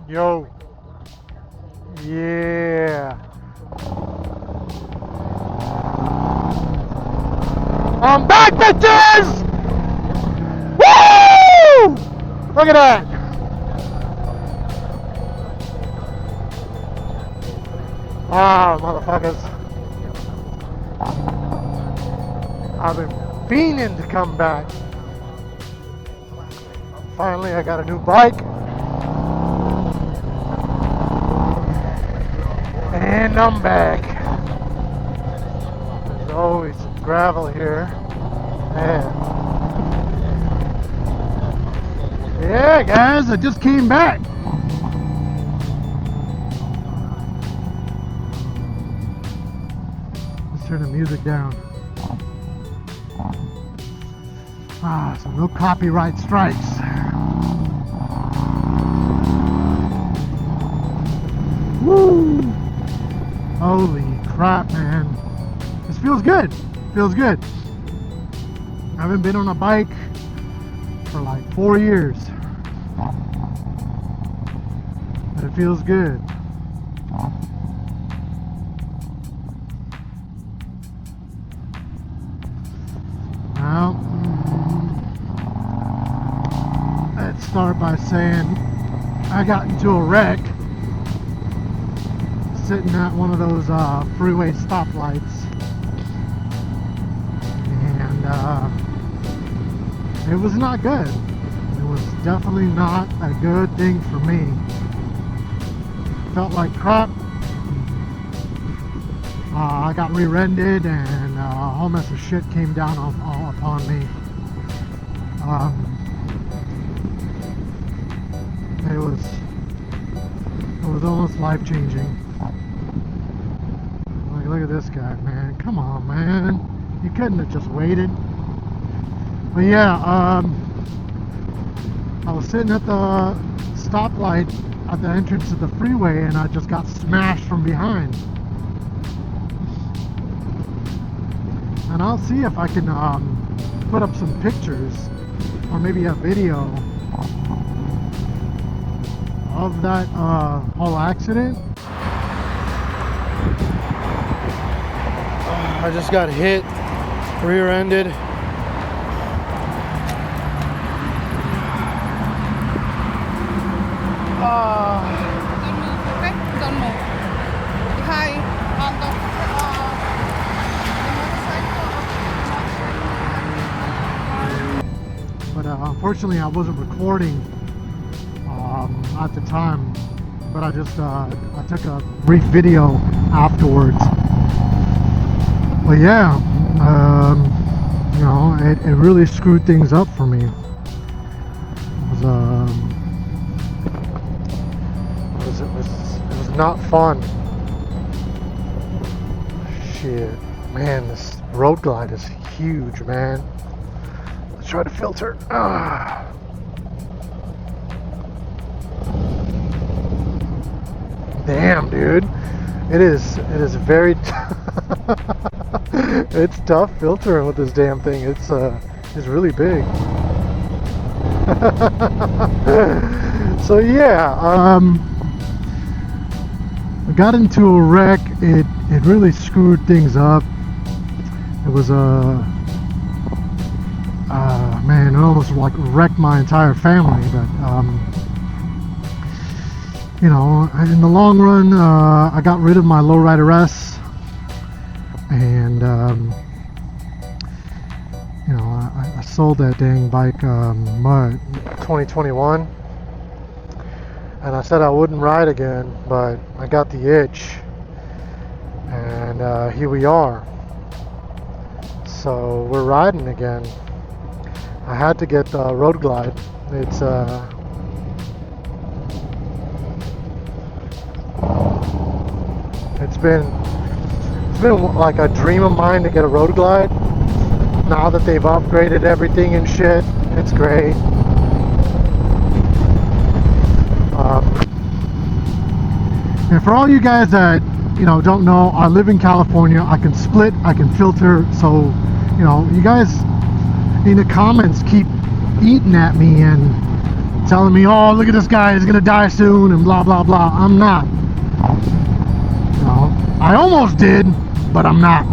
Yo. Yeah. I'm back, bitches! Woo! Look at that. Ah, motherfuckers. I've been fiending to come back. Finally, I got a new bike. And I'm back. There's always some gravel here. Man. Yeah, guys, I just came back. Let's turn the music down. Ah, so no copyright strikes. Woo! Holy crap, man. This feels good. Feels good. I haven't been on a bike for like 4 years. But it feels good. Well, let's start by saying I got into a wreck sitting at one of those freeway stoplights, and it was not good. It was definitely not a good thing for me. Felt like crap. I got rear-ended, and a whole mess of shit came down upon me. It was almost life-changing. Look at this guy, man. Come on, man. You couldn't have just waited. But yeah, I was sitting at the stoplight at the entrance to the freeway, and I just got smashed from behind. And I'll see if I can put up some pictures or maybe a video of that whole accident. I just got hit, rear-ended. Don't move, okay? Don't move. Hi, on the motorcycle. But unfortunately, I wasn't recording at the time. But I just I took a brief video afterwards. But yeah, you know, it really screwed things up for me. It was not fun. Shit, man, this road glide is huge, man. Let's try to filter. Damn, dude, it is very. It's tough filtering with this damn thing. It's really big. So yeah, I got into a wreck. It really screwed things up. It was man, it almost like wrecked my entire family. But you know, in the long run, I got rid of my lowrider S. And you know, I sold that dang bike 2021, and I said I wouldn't ride again, but I got the itch, and here we are. So we're riding again. I had to get the road glide. It's been like a dream of mine to get a road glide. Now that they've upgraded everything and shit, it's great. And for all you guys that, you know, don't know, I live in California. I can split, I can filter. So, you know, you guys in the comments keep eating at me and telling me, oh, look at this guy, he's gonna die soon, and blah blah blah. I'm not. No, I almost did, but I'm not.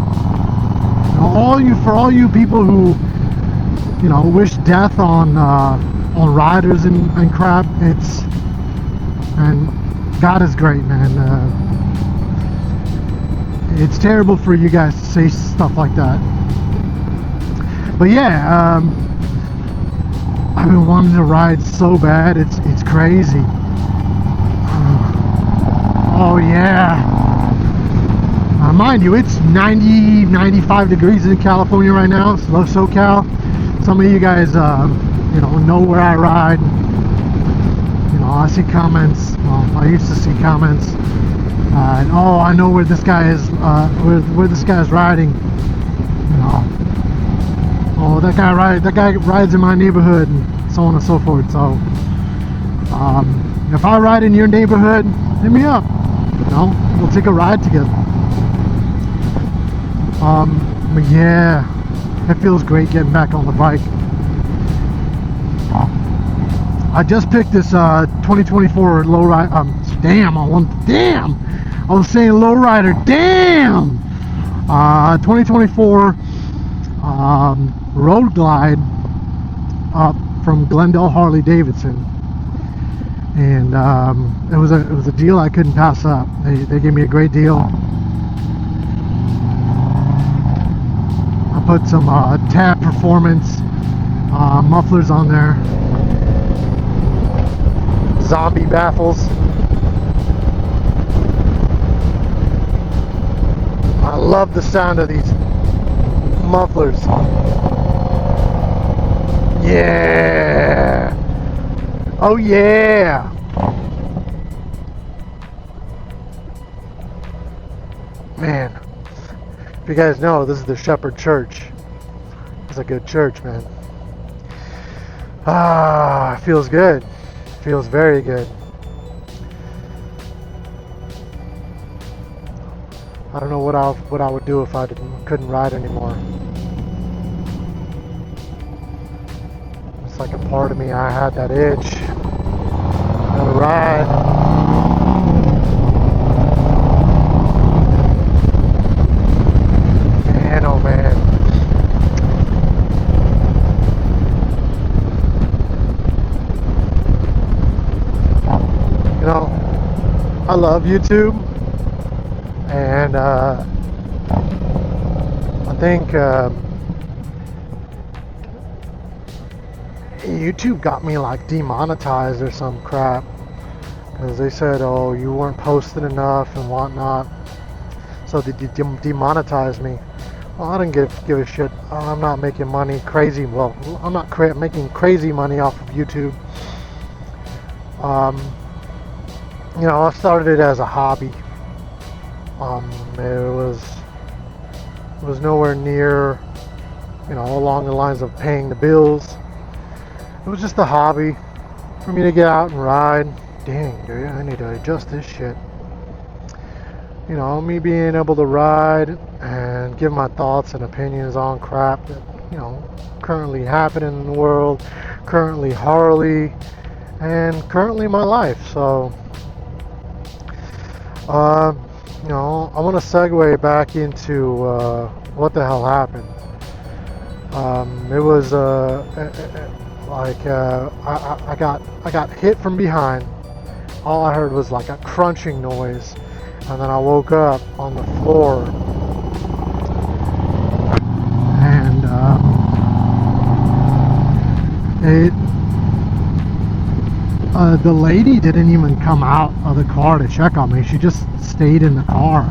For all you people who, wish death on riders and crap, and God is great, man. It's terrible for you guys to say stuff like that. But yeah, I've been wanting to ride so bad, it's crazy. Oh yeah. Mind you, it's 95 degrees in California right now. It's low SoCal. Some of you guys, know where I ride. I see comments. Well, I used to see comments. And oh, I know where this guy is. Where this guy is riding. Oh, that guy rides in my neighborhood, and so on and so forth. So, if I ride in your neighborhood, hit me up. We'll take a ride together. But yeah, it feels great getting back on the bike. I just picked this 2024 lowrider. I was saying lowrider. Damn. 2024 Road Glide up from Glendale Harley-Davidson, and it was a deal I couldn't pass up. They gave me a great deal. Put some tab performance mufflers on there, zombie baffles. I love the sound of these mufflers. Yeah, oh yeah. Man, if you guys know, this is the Shepherd Church. It's a good church, man. It feels good. Feels very good. I don't know what I would do if I couldn't ride anymore. It's like a part of me. I had that itch. To ride. I love YouTube, and I think YouTube got me like demonetized or some crap, because they said, oh, you weren't posting enough and whatnot, so they demonetized me. Well, I didn't give a shit. I'm not making money crazy. Well, I'm not making crazy money off of YouTube. I started it as a hobby. It was nowhere near, along the lines of paying the bills. It was just a hobby for me to get out and ride. Dang, dude, I need to adjust this shit. Me being able to ride and give my thoughts and opinions on crap that, currently happening in the world, currently Harley, and currently my life. So, I want to segue back into what the hell happened. It was I got hit from behind. All I heard was like a crunching noise, and then I woke up on the floor, and the lady didn't even come out of the car to check on me. She just stayed in the car.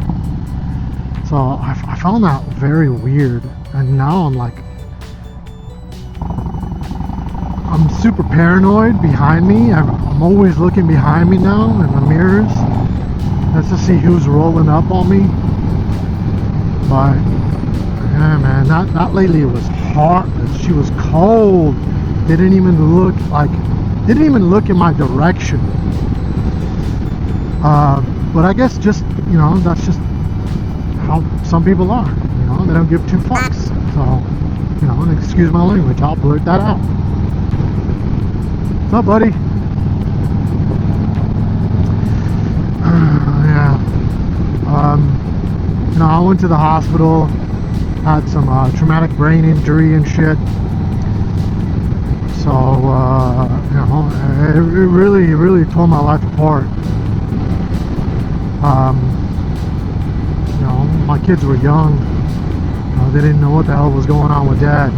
So I found that very weird, and now I'm super paranoid behind me. I'm always looking behind me now in the mirrors just to see who's rolling up on me. But yeah, man, that lady was hot. She was cold. Didn't even look in my direction. But I guess just, that's just how some people are. They don't give two fucks. So, excuse my language, I'll blurt that out. What's up, buddy? went to the hospital, had some traumatic brain injury and shit. So, you know, it really tore my life apart. You know, my kids were young. They didn't know what the hell was going on with Dad.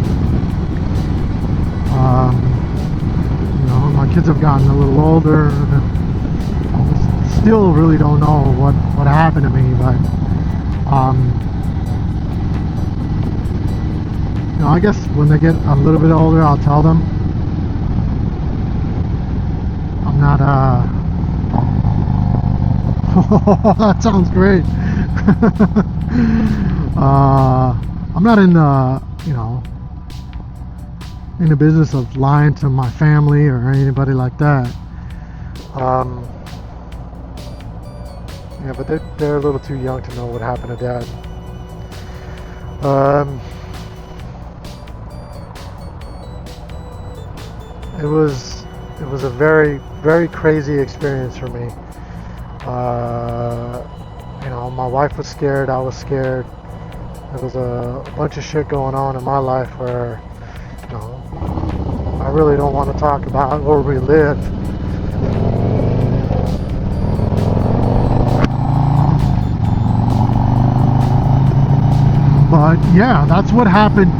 You know, my kids have gotten a little older. Still really don't know what happened to me, but you know, I guess when they get a little bit older, I'll tell them. I'm not that sounds great. I'm not in the, you know, in the business of lying to my family or anybody like that. Yeah, but they're a little too young to know what happened to Dad. It was a very crazy experience for me. You know, my wife was scared, I was scared. There was a bunch of shit going on in my life where, you know, I really don't want to talk about or relive. But yeah, that's what happened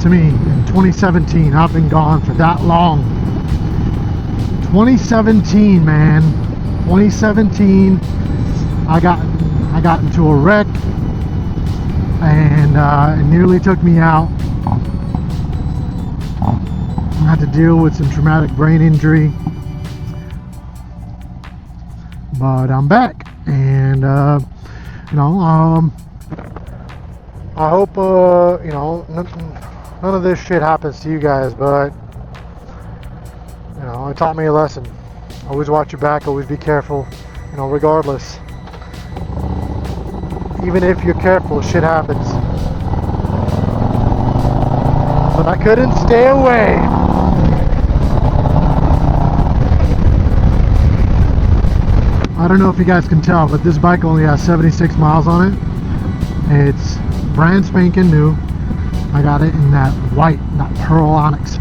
to me in 2017. I've been gone for that long. 2017, man. 2017, I got into a wreck, and it nearly took me out. I had to deal with some traumatic brain injury, but I'm back, and you know, I hope you know, none of this shit happens to you guys, but you know, it taught me a lesson. Always watch your back, always be careful, you know, regardless. Even if you're careful, shit happens. But I couldn't stay away. I don't know if you guys can tell, but this bike only has 76 miles on it. It's brand spanking new. I got it in that white, that Pearl Onyx.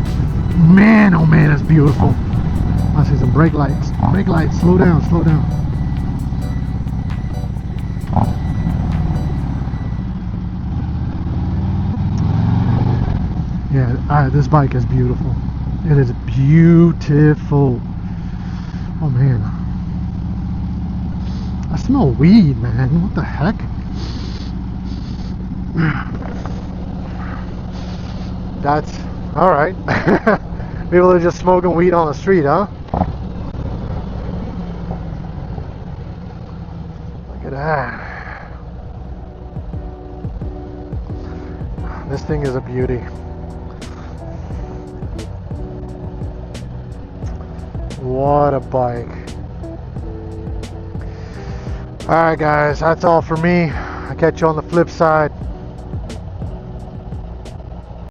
Man, oh man, it's beautiful. I see some brake lights. Brake lights, slow down, slow down. Yeah, this bike is beautiful. It is beautiful. Oh man. I smell weed, man. What the heck? That's alright. People are just smoking weed on the street, huh? Look at that. This thing is a beauty. What a bike. Alright guys, that's all for me. I'll catch you on the flip side.